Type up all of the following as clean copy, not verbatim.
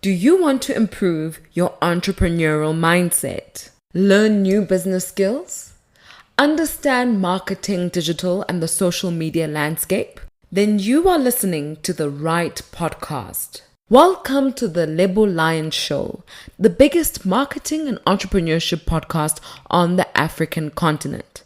Do you want to improve your entrepreneurial mindset? Learn new business skills? Understand marketing, digital, and the social media landscape? Then you are listening to the right podcast. Welcome to the Lebo Lion Show, the biggest marketing and entrepreneurship podcast on the African continent.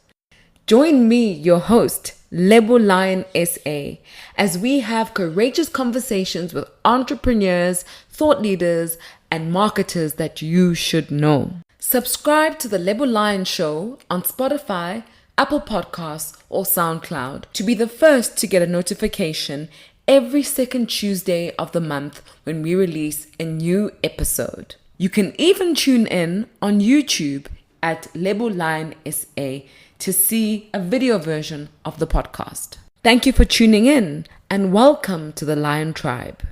Join me, your host, Lebo Lion SA, as we have courageous conversations with entrepreneurs, thought leaders, and marketers that you should know. Subscribe to the Lebo Lion Show on Spotify, Apple Podcasts, or SoundCloud to be the first to get a notification every second Tuesday of the month when we release a new episode. You can even tune in on YouTube at Lebo Lion SA to see a video version of the podcast. Thank you for tuning in and welcome to the Lion Tribe.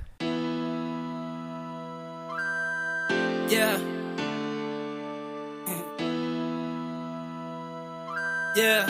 Yeah. Yeah.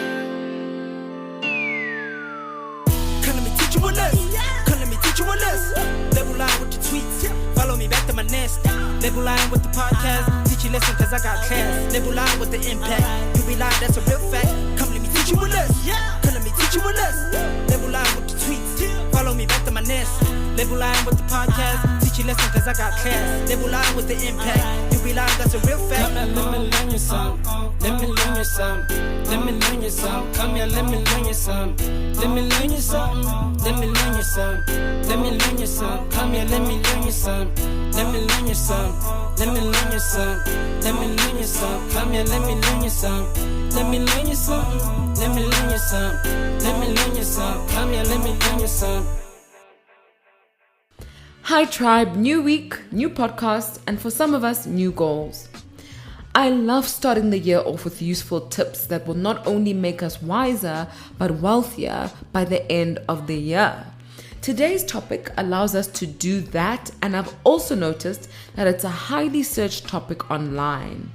Come let me teach you a lesson. Come let me teach you a lesson. Lebo Lion with the tweets. Follow me back to my nest. Lebo Lion with the podcast. Teach you lesson cause I got class. Lebo Lion with the impact. You be lying, that's a real fact. Come let me teach you a lesson. Come let me teach you a lesson. Lebo Lion with the tweets. Follow me back to my nest. Lebo Lion with the podcast. Teach you lesson cause I got class. Lebo Lion with the impact. You be lying, that's a real fact. Come here, let me learn you something. Let me learn you something. Let me learn you something. Come here, let me learn you something. Let me learn you something. Let me learn you something. Let me learn you something. Come here, let me learn you something. Let me learn you something. Let me learn you something. Let me learn you something. Come here, let me learn you something. Let me learn you something. Let me learn you something. Let me learn you something. Come here, let me learn you something. Hi Tribe, new week, new podcast, and for some of us, new goals. I love starting the year off with useful tips that will not only make us wiser, but wealthier by the end of the year. Today's topic allows us to do that, and I've also noticed that it's a highly searched topic online.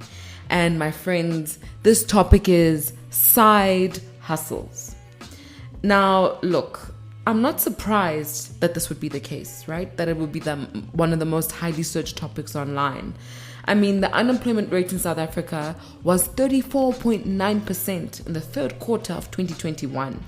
And my friends, this topic is side hustles. Now, look, I'm not surprised that this would be the case, right? That it would be one of the most highly searched topics online. I mean, the unemployment rate in South Africa was 34.9% in the third quarter of 2021.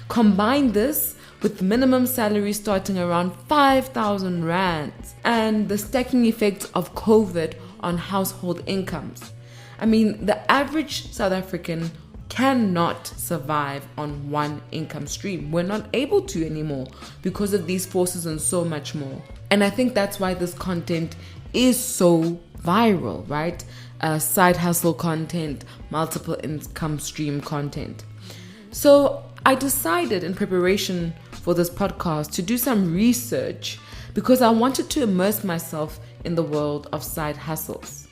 Combine this with minimum salary starting around 5,000 rands and the stacking effects of COVID on household incomes. I mean, the average South African cannot survive on one income stream. We're not able to anymore because of these forces and so much more. And I think that's why this content is so viral, right? Side hustle content, multiple income stream content. So I decided in preparation for this podcast to do some research because I wanted to immerse myself in the world of side hustles.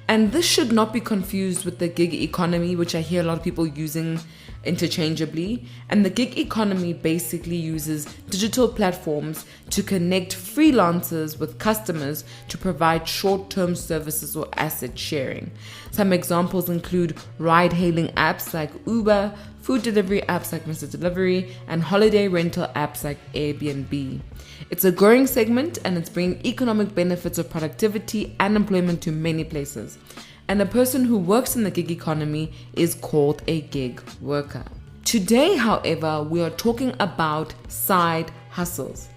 And this should not be confused with the gig economy, which I hear a lot of people using interchangeably. And the gig economy basically uses digital platforms to connect freelancers with customers to provide short-term services or asset sharing. Some examples include ride-hailing apps like Uber, food delivery apps like Mr. Delivery, and holiday rental apps like Airbnb. It's a growing segment and it's bringing economic benefits of productivity and employment to many places. And a person who works in the gig economy is called a gig worker. Today, however, we are talking about side hustles.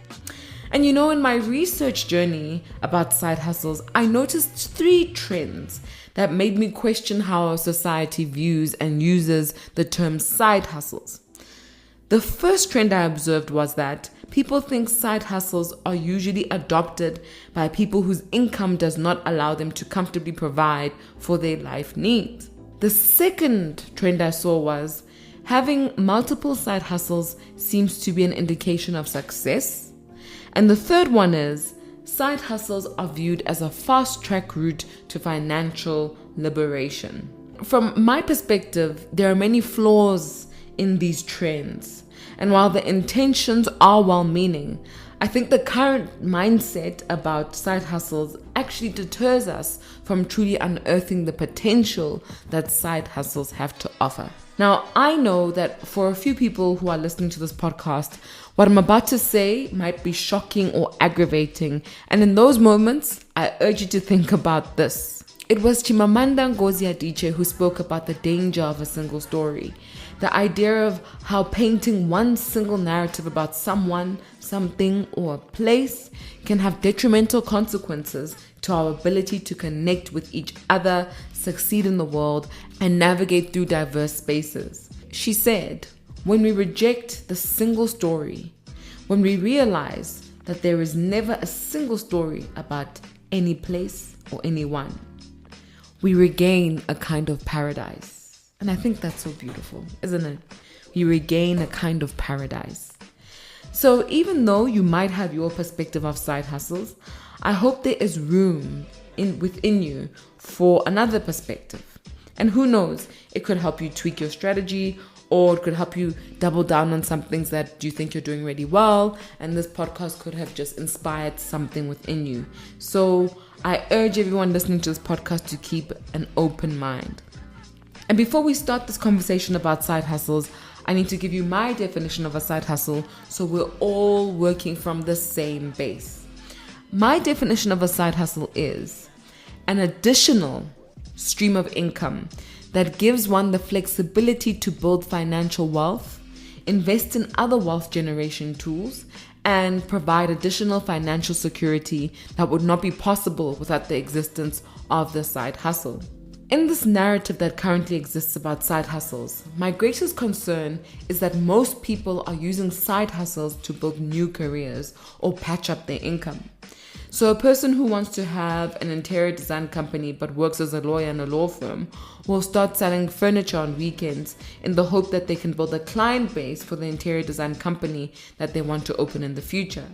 And you know, in my research journey about side hustles, I noticed 3 trends that made me question how our society views and uses the term side hustles. The first trend I observed was that people think side hustles are usually adopted by people whose income does not allow them to comfortably provide for their life needs. The second trend I saw was having multiple side hustles seems to be an indication of success. And the third one is side hustles are viewed as a fast-track route to financial liberation. From my perspective, there are many flaws in these trends. And while the intentions are well-meaning, I think the current mindset about side hustles actually deters us from truly unearthing the potential that side hustles have to offer. Now, I know that for a few people who are listening to this podcast, What I'm about to say might be shocking or aggravating, and in those moments, I urge you to think about this. It was Chimamanda Ngozi Adichie who spoke about the danger of a single story. The idea of how painting one single narrative about someone, something, or a place can have detrimental consequences to our ability to connect with each other, succeed in the world, and navigate through diverse spaces. She said, when we reject the single story, when we realize that there is never a single story about any place or anyone, we regain a kind of paradise. And I think that's so beautiful, isn't it? We regain a kind of paradise. So even though you might have your perspective of side hustles, I hope there is room within you for another perspective. And who knows, it could help you tweak your strategy, or it could help you double down on some things that you think you're doing really well. And this podcast could have just inspired something within you. So I urge everyone listening to this podcast to keep an open mind. And before we start this conversation about side hustles, I need to give you my definition of a side hustle so we're all working from the same base. My definition of a side hustle is an additional stream of income that gives one the flexibility to build financial wealth, invest in other wealth generation tools, and provide additional financial security that would not be possible without the existence of the side hustle. In this narrative that currently exists about side hustles, my greatest concern is that most people are using side hustles to build new careers or patch up their income. So a person who wants to have an interior design company but works as a lawyer in a law firm will start selling furniture on weekends in the hope that they can build a client base for the interior design company that they want to open in the future.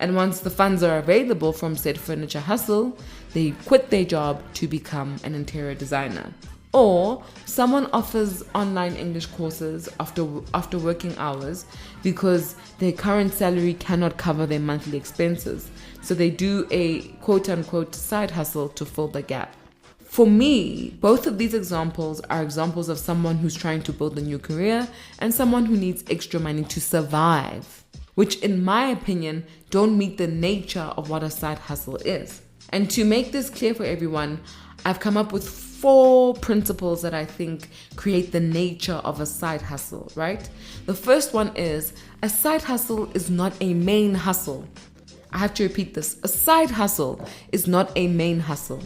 And once the funds are available from said furniture hustle, they quit their job to become an interior designer. Or someone offers online English courses after working hours because their current salary cannot cover their monthly expenses. So they do a quote-unquote side hustle to fill the gap. For me, both of these examples are examples of someone who's trying to build a new career and someone who needs extra money to survive, which in my opinion don't meet the nature of what a side hustle is. And to make this clear for everyone, I've come up with 4 principles that I think create the nature of a side hustle, right? The first one is a side hustle is not a main hustle. I have to repeat this. A side hustle is not a main hustle.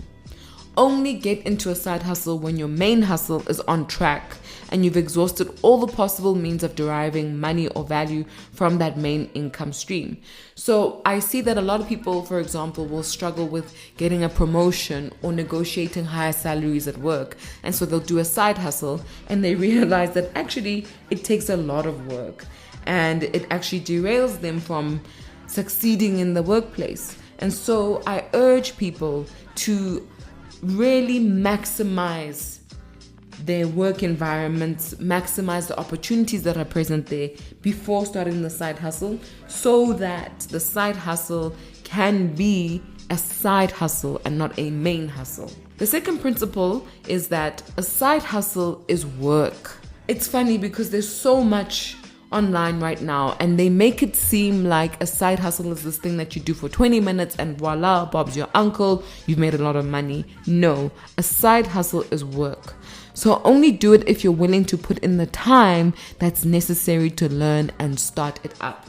Only get into a side hustle when your main hustle is on track and you've exhausted all the possible means of deriving money or value from that main income stream. So I see that a lot of people, for example, will struggle with getting a promotion or negotiating higher salaries at work. And so they'll do a side hustle and they realize that actually it takes a lot of work and it actually derails them from succeeding in the workplace. And so I urge people to really maximize their work environments, maximize the opportunities that are present there before starting the side hustle, so that the side hustle can be a side hustle and not a main hustle. The second principle is that a side hustle is work. It's funny because there's so much online right now and they make it seem like a side hustle is this thing that you do for 20 minutes and voila, Bob's your uncle, you've made a lot of money. No, a side hustle is work. So only do it if you're willing to put in the time that's necessary to learn and start it up.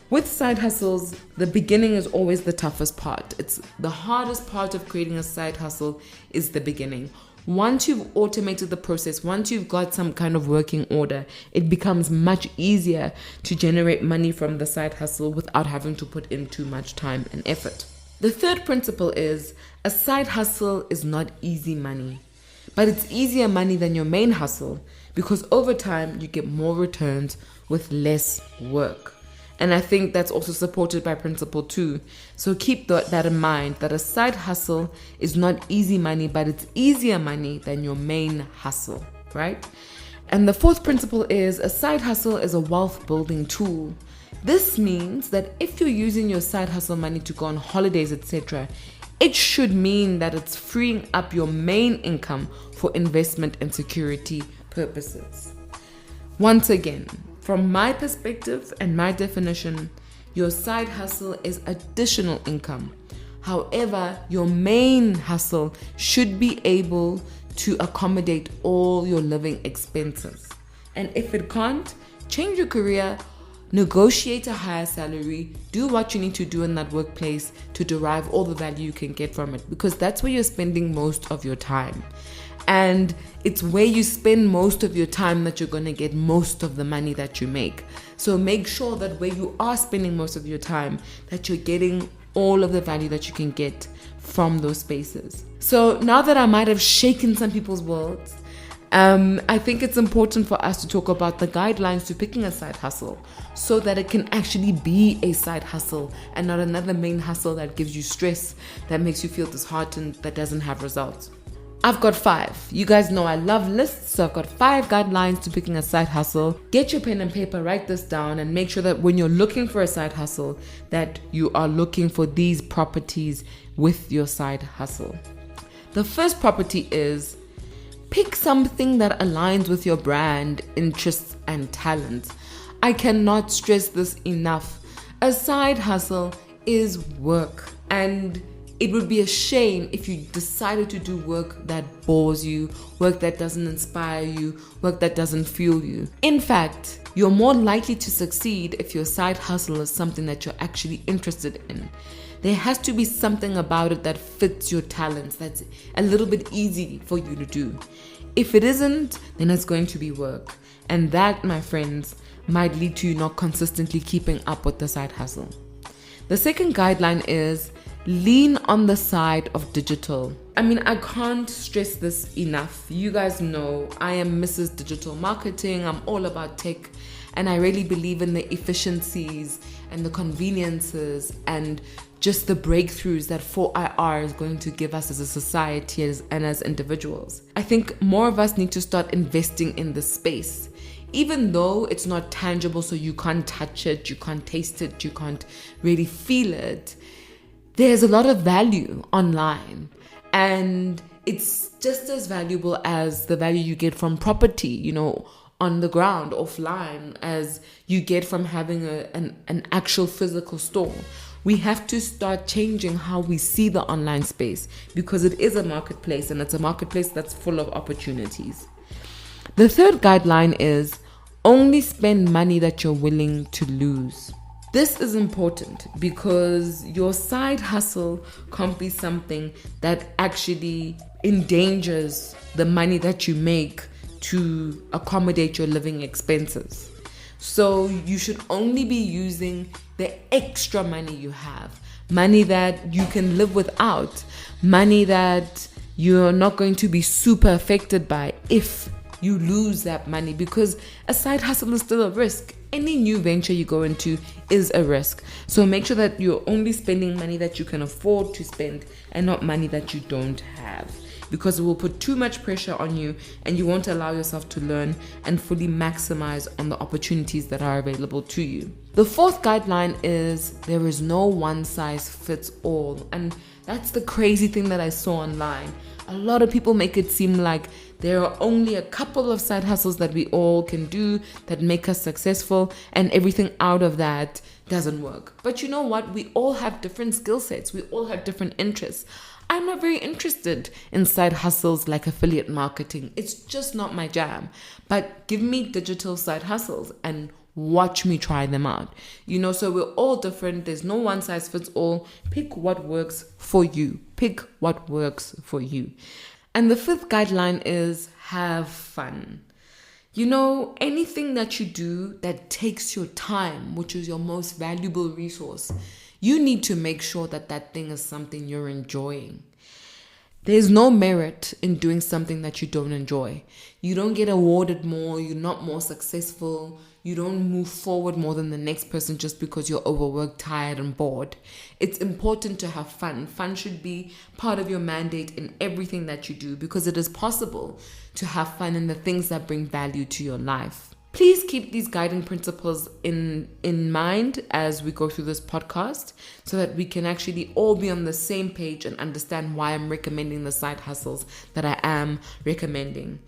With side hustles, the beginning is always the toughest part. It's the hardest part of creating a side hustle is the beginning. Once you've automated the process, once you've got some kind of working order, it becomes much easier to generate money from the side hustle without having to put in too much time and effort. The third principle is a side hustle is not easy money, but it's easier money than your main hustle because over time you get more returns with less work. And I think that's also supported by principle 2. So keep that in mind, that a side hustle is not easy money, but it's easier money than your main hustle, right? And the fourth principle is a side hustle is a wealth building tool. This means that if you're using your side hustle money to go on holidays, etc., it should mean that it's freeing up your main income for investment and security purposes. Once again, From my perspective and my definition, your side hustle is additional income. However, your main hustle should be able to accommodate all your living expenses. And if it can't, change your career, negotiate a higher salary, do what you need to do in that workplace to derive all the value you can get from it, because that's where you're spending most of your time. And it's where you spend most of your time that you're going to get most of the money that you make. So make sure that where you are spending most of your time, that you're getting all of the value that you can get from those spaces. So now that I might have shaken some people's worlds, I think it's important for us to talk about the guidelines to picking a side hustle so that it can actually be a side hustle and not another main hustle that gives you stress, that makes you feel disheartened, that doesn't have results. I've got 5. You guys know I love lists, so I've got 5 guidelines to picking a side hustle. Get your pen and paper, write this down, and make sure that when you're looking for a side hustle, that you are looking for these properties with your side hustle. The first property is pick something that aligns with your brand, interests, and talents. I cannot stress this enough. A side hustle is work, and it would be a shame if you decided to do work that bores you, work that doesn't inspire you, work that doesn't fuel you. In fact, you're more likely to succeed if your side hustle is something that you're actually interested in. There has to be something about it that fits your talents, that's a little bit easy for you to do. If it isn't, then it's going to be work. And that, my friends, might lead to you not consistently keeping up with the side hustle. The second guideline is lean on the side of digital. I mean, I can't stress this enough. You guys know I am Mrs. Digital Marketing. I'm all about tech, and I really believe in the efficiencies and the conveniences and just the breakthroughs that 4IR is going to give us as a society and as individuals. I think more of us need to start investing in this space. Even though it's not tangible, so you can't touch it, you can't taste it, you can't really feel it, there's a lot of value online, and it's just as valuable as the value you get from property, on the ground, offline, as you get from having an actual physical store. We have to start changing how we see the online space, because it is a marketplace, and it's a marketplace that's full of opportunities. The third guideline is only spend money that you're willing to lose. This is important because your side hustle can't be something that actually endangers the money that you make to accommodate your living expenses. So you should only be using the extra money you have, money that you can live without, money that you're not going to be super affected by if you lose that money, because a side hustle is still a risk. Any new venture you go into is a risk. So make sure that you're only spending money that you can afford to spend and not money that you don't have, because it will put too much pressure on you and you won't allow yourself to learn and fully maximize on the opportunities that are available to you. The fourth guideline is there is no one size fits all. And that's the crazy thing that I saw online. A lot of people make it seem like there are only a couple of side hustles that we all can do that make us successful, and everything out of that doesn't work. But you know what? We all have different skill sets. We all have different interests. I'm not very interested in side hustles like affiliate marketing. It's just not my jam. But give me digital side hustles and watch me try them out. So we're all different. There's no one size fits all. Pick what works for you. Pick what works for you. And the fifth guideline is have fun. Anything that you do that takes your time, which is your most valuable resource, you need to make sure that that thing is something you're enjoying. There's no merit in doing something that you don't enjoy. You don't get awarded more. You're not more successful. You don't move forward more than the next person just because you're overworked, tired, and bored. It's important to have fun. Fun should be part of your mandate in everything that you do, because it is possible to have fun in the things that bring value to your life. Please keep these guiding principles in mind as we go through this podcast, so that we can actually all be on the same page and understand why I'm recommending the side hustles that I am recommending.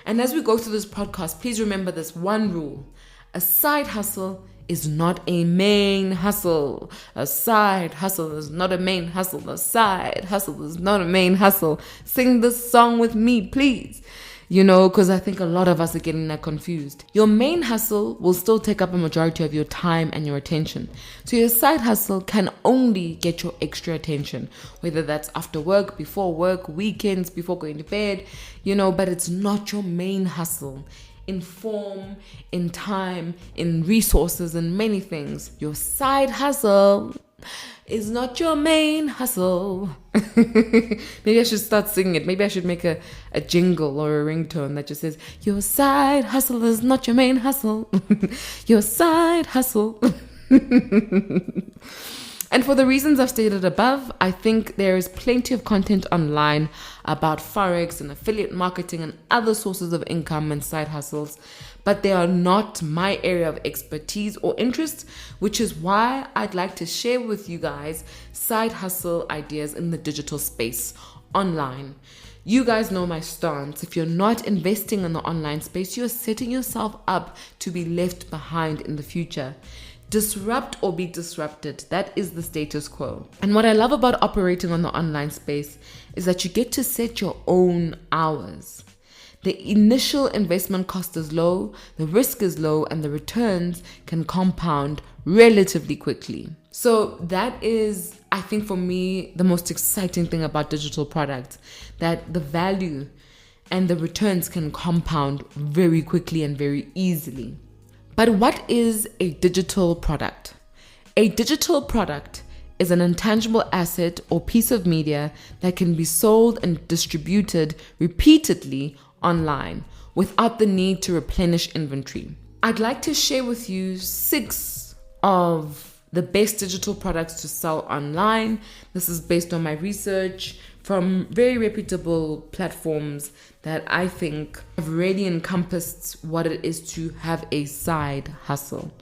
And as we go through this podcast, please remember this one rule. A side hustle is not a main hustle. A side hustle is not a main hustle. A side hustle is not a main hustle. Sing this song with me, please. Because I think a lot of us are getting that confused. Your main hustle will still take up a majority of your time and your attention. So your side hustle can only get your extra attention, whether that's after work, before work, weekends, before going to bed, but it's not your main hustle. In form, in time, in resources, and many things. Your side hustle is not your main hustle. Maybe I should start singing it. Maybe I should make a jingle or a ringtone that just says, your side hustle is not your main hustle. Your side hustle. And for the reasons I've stated above, I think there is plenty of content online about Forex and affiliate marketing and other sources of income and side hustles, but they are not my area of expertise or interest, which is why I'd like to share with you guys side hustle ideas in the digital space online. You guys know my stance. If you're not investing in the online space, you're setting yourself up to be left behind in the future. Disrupt or be disrupted. That is the status quo. And what I love about operating on the online space is that you get to set your own hours. The initial investment cost is low, the risk is low, and the returns can compound relatively quickly. So that is, I think for me, the most exciting thing about digital products, that the value and the returns can compound very quickly and very easily. But what is a digital product? A digital product is an intangible asset or piece of media that can be sold and distributed repeatedly online without the need to replenish inventory. I'd like to share with you 6 of the best digital products to sell online. This is based on my research from very reputable platforms that I think have really encompassed what it is to have a side hustle.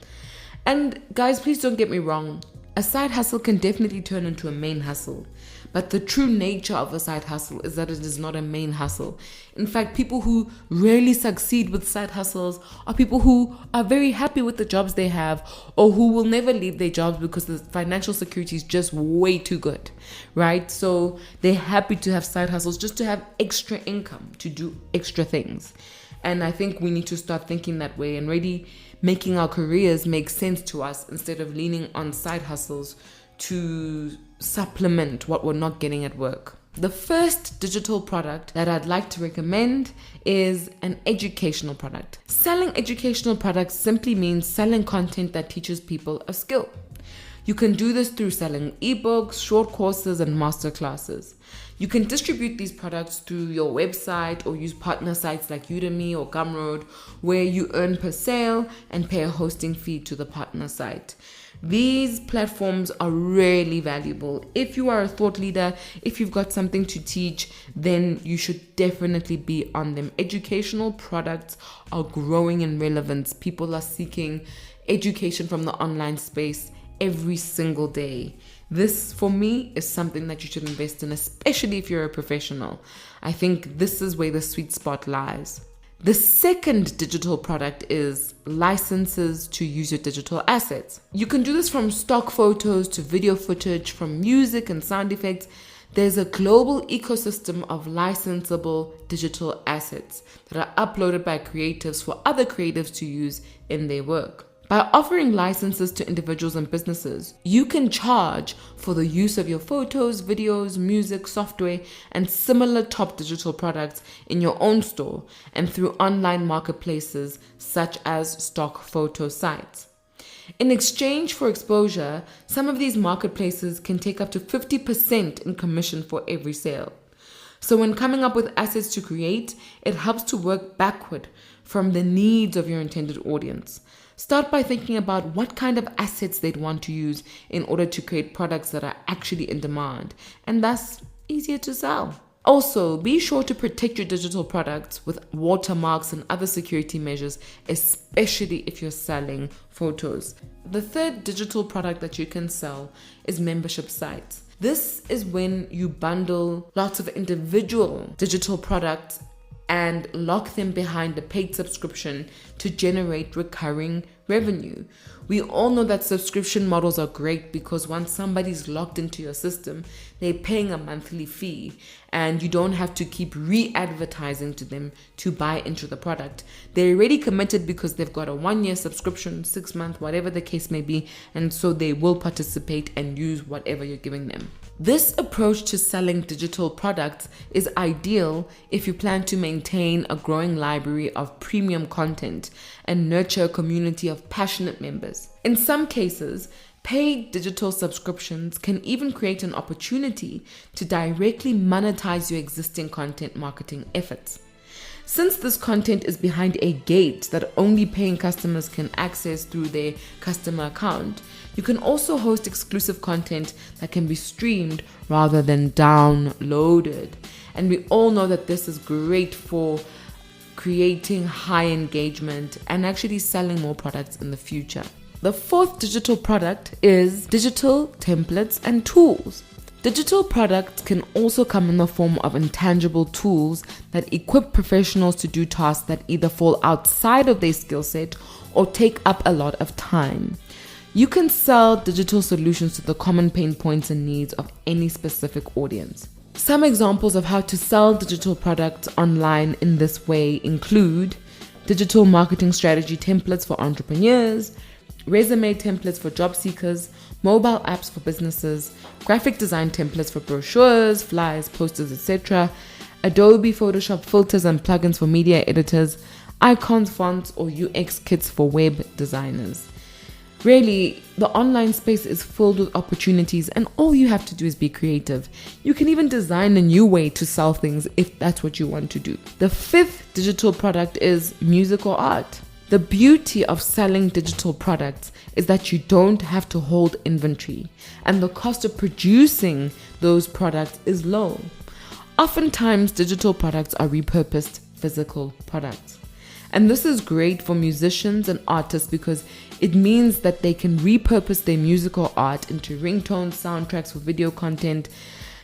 And guys, please don't get me wrong. A side hustle can definitely turn into a main hustle. But the true nature of a side hustle is that it is not a main hustle. In fact, people who really succeed with side hustles are people who are very happy with the jobs they have, or who will never leave their jobs because the financial security is just way too good, right? So they're happy to have side hustles just to have extra income, to do extra things. And I think we need to start thinking that way and really making our careers make sense to us instead of leaning on side hustles to supplement what we're not getting at work. The first digital product that I'd like to recommend is an educational product. Selling educational products simply means selling content that teaches people a skill. You can do this through selling ebooks, short courses, and masterclasses. You can distribute these products through your website or use partner sites like Udemy or Gumroad, where you earn per sale and pay a hosting fee to the partner site. These platforms are really valuable. If you are a thought leader, if you've got something to teach, then you should definitely be on them. Educational products are growing in relevance. People are seeking education from the online space every single day. This, for me, is something that you should invest in, especially if you're a professional. I think this is where the sweet spot lies. The second digital product is licenses to use your digital assets. You can do this from stock photos to video footage, from music and sound effects. There's a global ecosystem of licensable digital assets that are uploaded by creatives for other creatives to use in their work. By offering licenses to individuals and businesses, you can charge for the use of your photos, videos, music, software, and similar top digital products in your own store and through online marketplaces such as stock photo sites. In exchange for exposure, some of these marketplaces can take up to 50% in commission for every sale. So when coming up with assets to create, it helps to work backward from the needs of your intended audience. Start by thinking about what kind of assets they'd want to use in order to create products that are actually in demand and thus easier to sell. Also, be sure to protect your digital products with watermarks and other security measures, especially if you're selling photos. The third digital product that you can sell is membership sites. This is when you bundle lots of individual digital products and lock them behind a paid subscription to generate recurring revenue. We all know that subscription models are great because once somebody's logged into your system, they're paying a monthly fee and you don't have to keep re-advertising to them to buy into the product. They're already committed because they've got a 1-year subscription, 6 month, whatever the case may be, and so they will participate and use whatever you're giving them. This approach to selling digital products is ideal if you plan to maintain a growing library of premium content and nurture a community of passionate members. In some cases, paid digital subscriptions can even create an opportunity to directly monetize your existing content marketing efforts. Since this content is behind a gate that only paying customers can access through their customer account, you can also host exclusive content that can be streamed rather than downloaded. And we all know that this is great for creating high engagement and actually selling more products in the future. The fourth digital product is digital templates and tools. Digital products can also come in the form of intangible tools that equip professionals to do tasks that either fall outside of their skill set or take up a lot of time. You can sell digital solutions to the common pain points and needs of any specific audience. Some examples of how to sell digital products online in this way include digital marketing strategy templates for entrepreneurs, resume templates for job seekers, mobile apps for businesses, graphic design templates for brochures, flyers, posters, etc., Adobe Photoshop filters and plugins for media editors, icons, fonts, or UX kits for web designers. Really, the online space is filled with opportunities and all you have to do is be creative. You can even design a new way to sell things if that's what you want to do. The fifth digital product is music or art. The beauty of selling digital products is that you don't have to hold inventory and the cost of producing those products is low. Oftentimes, digital products are repurposed physical products. And this is great for musicians and artists because it means that they can repurpose their musical art into ringtones, soundtracks for video content.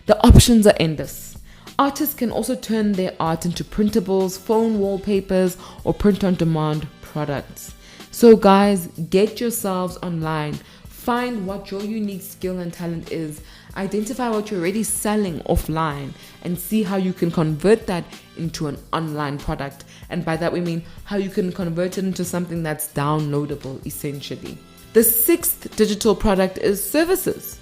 The options are endless. Artists can also turn their art into printables, phone wallpapers, or print-on-demand products. So guys, get yourselves online. Find what your unique skill and talent is. Identify what you're already selling offline and see how you can convert that into an online product. And by that we mean how you can convert it into something that's downloadable essentially. The sixth digital product is services.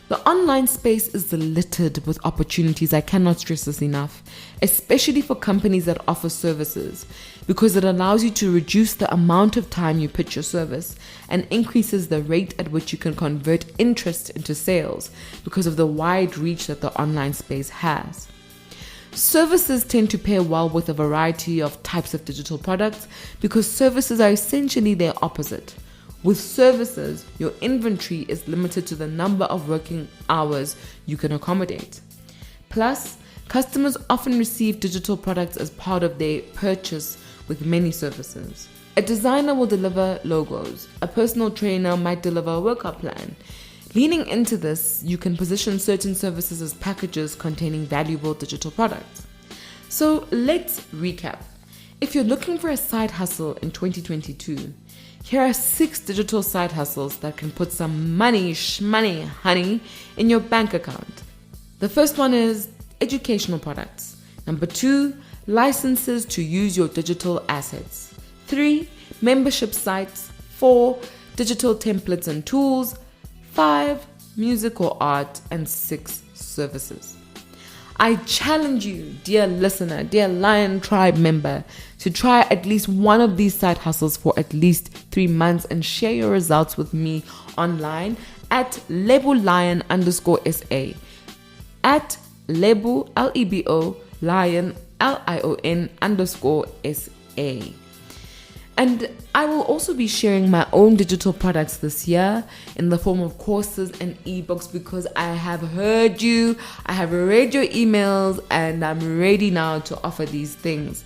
The online space is littered with opportunities. I cannot stress this enough, especially for companies that offer services, because it allows you to reduce the amount of time you pitch your service and increases the rate at which you can convert interest into sales because of the wide reach that the online space has. Services tend to pair well with a variety of types of digital products because services are essentially their opposite. With services, your inventory is limited to the number of working hours you can accommodate. Plus, customers often receive digital products as part of their purchase with many services. A designer will deliver logos. A personal trainer might deliver a workout plan. Leaning into this, you can position certain services as packages containing valuable digital products. So let's recap. If you're looking for a side hustle in 2022, here are 6 digital side hustles that can put some money, honey, in your bank account. The first one is educational products. Number 2, licenses to use your digital assets. 3, membership sites. 4, digital templates and tools. 5, music or art. And 6, services. I challenge you, dear listener, dear Lion Tribe member, to try at least one of these side hustles for at least 3 months and share your results with me online at Lebo Lion _SA. At Lebo, Lebo, Lion, LION _SA. And I will also be sharing my own digital products this year in the form of courses and ebooks because I have heard you, I have read your emails, and I'm ready now to offer these things.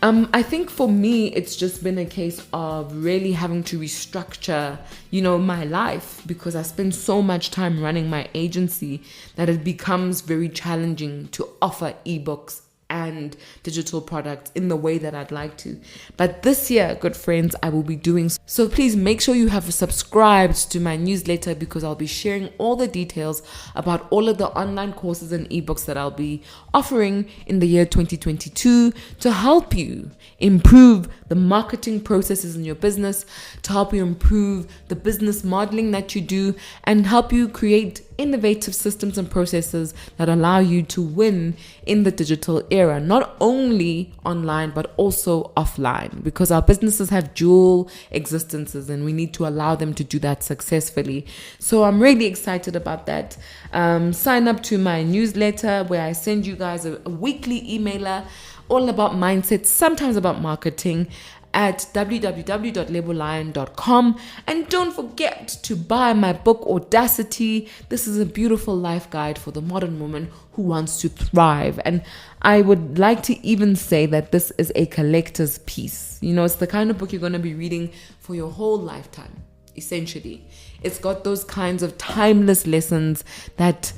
I think for me, it's just been a case of really having to restructure, my life because I spend so much time running my agency that it becomes very challenging to offer ebooks and digital products in the way that I'd like to. But this year, good friends, I will be doing so. Please make sure you have subscribed to my newsletter, because I'll be sharing all the details about all of the online courses and ebooks that I'll be offering in the year 2022 to help you improve the marketing processes in your business, to help you improve the business modeling that you do, and help you create innovative systems and processes that allow you to win in the digital era, not only online but also offline, because our businesses have dual existences and we need to allow them to do that successfully. So I'm really excited about that. Sign up to my newsletter, where I send you guys a weekly emailer all about mindset, sometimes about marketing, at www.lebolion.com. And don't forget to buy my book, Audacity. This is a beautiful life guide for the modern woman who wants to thrive. And I would like to even say that this is a collector's piece. You know, it's the kind of book you're going to be reading for your whole lifetime, essentially. It's got those kinds of timeless lessons that,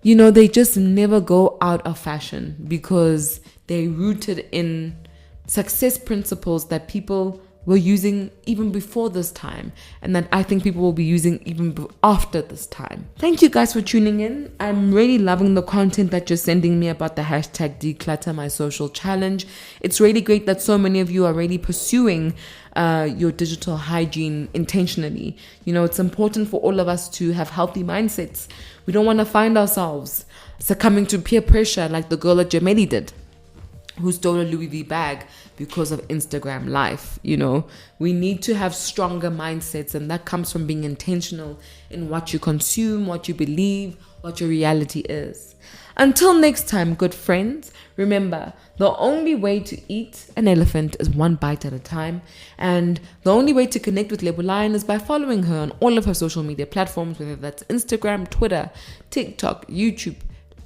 you know, they just never go out of fashion, because they're rooted in success principles that people were using even before this time, and that I think people will be using even after this time. Thank you guys for tuning in. I'm really loving the content that you're sending me about the hashtag Declutter My Social Challenge. It's really great that so many of you are really pursuing your digital hygiene intentionally. You know, it's important for all of us to have healthy mindsets. We don't want to find ourselves succumbing to peer pressure like the girl at Jameli did, who stole a Louis V bag because of Instagram life. You know, we need to have stronger mindsets, and that comes from being intentional in what you consume, what you believe, what your reality is. Until next time, good friends, remember, the only way to eat an elephant is one bite at a time. And the only way to connect with Lebo Lion is by following her on all of her social media platforms, whether that's Instagram, Twitter, TikTok, YouTube,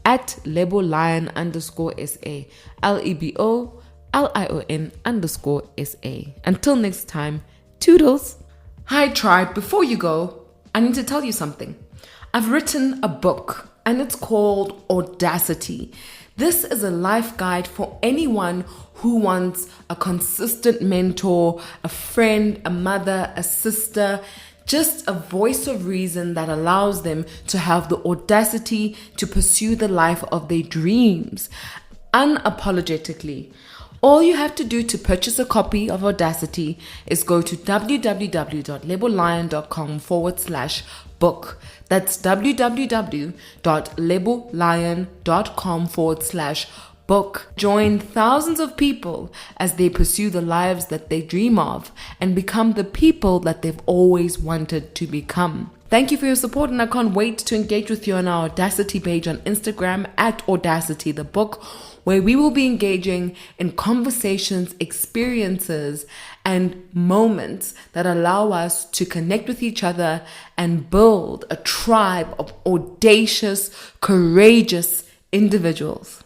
at Lebo Lion _SA, LEBOLION _SA. Until next time, toodles. Hi tribe, before you go, I need to tell you something. I've written a book, and it's called Audacity. This is a life guide for anyone who wants a consistent mentor, a friend, a mother, a sister, just a voice of reason that allows them to have the audacity to pursue the life of their dreams unapologetically. All you have to do to purchase a copy of Audacity is go to www.lebolion.com/book. That's www.lebolion.com/book. Join thousands of people as they pursue the lives that they dream of and become the people that they've always wanted to become. Thank you for your support, and I can't wait to engage with you on our Audacity page on Instagram at Audacity the book, where we will be engaging in conversations, experiences, and moments that allow us to connect with each other and build a tribe of audacious, courageous individuals.